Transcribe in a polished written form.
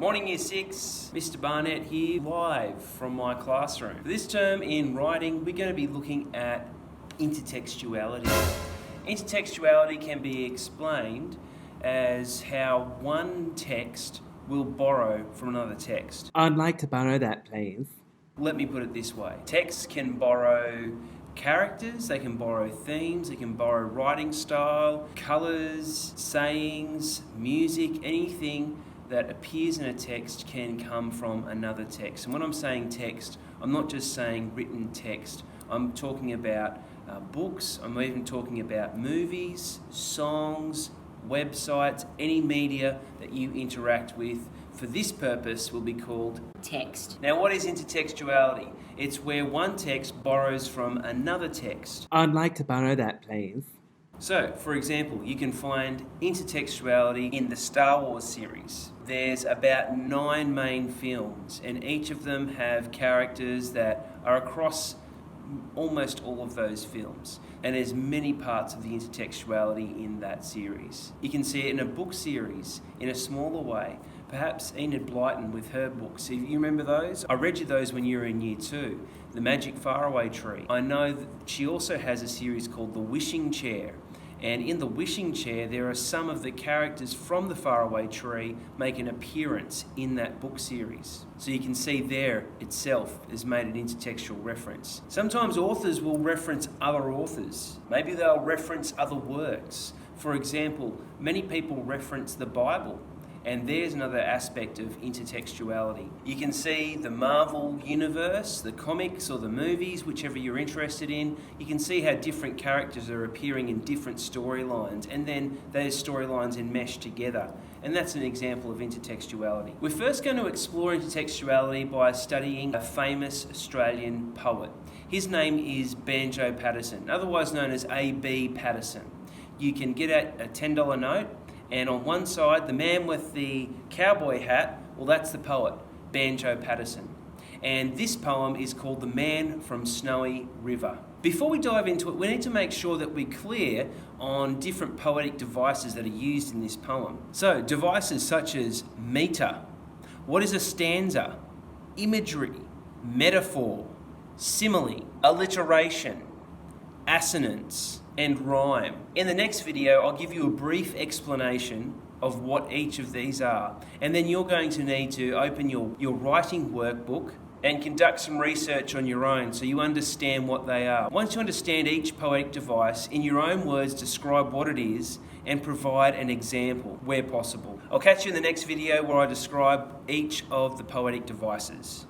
Morning Year 6, Mr. Barnett here, live from my classroom. For this term in writing, we're going to be looking at intertextuality. Intertextuality can be explained as how one text will borrow from another text. I'd like to borrow that, please. Let me put it this way. Texts can borrow characters, they can borrow themes, they can borrow writing style, colours, sayings, music, anything that appears in a text can come from another text. And when I'm saying text, I'm not just saying written text. I'm talking about books, I'm even talking about movies, songs, websites, any media that you interact with for this purpose will be called text. Now, what is intertextuality? It's where one text borrows from another text. I'd like to borrow that, please. So, for example, you can find intertextuality in the Star Wars series. There's about 9 main films, and each of them have characters that are across almost all of those films. And there's many parts of the intertextuality in that series. You can see it in a book series in a smaller way. Perhaps Enid Blyton with her books. You remember those? I read you those when you were in Year 2. The Magic Faraway Tree. I know that she also has a series called The Wishing Chair. And in The Wishing Chair, there are some of the characters from the Faraway Tree make an appearance in that book series. So you can see there itself is made an intertextual reference. Sometimes authors will reference other authors. Maybe they'll reference other works. For example, many people reference the Bible. And there's another aspect of intertextuality. You can see the Marvel universe, the comics or the movies, whichever you're interested in. You can see how different characters are appearing in different storylines, and then those storylines enmesh together. And that's an example of intertextuality. We're first going to explore intertextuality by studying a famous Australian poet. His name is Banjo Paterson, otherwise known as A.B. Paterson. You can get a $10 note, and on one side, the man with the cowboy hat, well, that's the poet, Banjo Paterson. And this poem is called The Man from Snowy River. Before we dive into it, we need to make sure that we're clear on different poetic devices that are used in this poem. So, devices such as meter, what is a stanza, imagery, metaphor, simile, alliteration, assonance, and rhyme. In the next video, I'll give you a brief explanation of what each of these are. And then you're going to need to open your writing workbook and conduct some research on your own so you understand what they are. Once you understand each poetic device, in your own words, describe what it is and provide an example where possible. I'll catch you in the next video where I describe each of the poetic devices.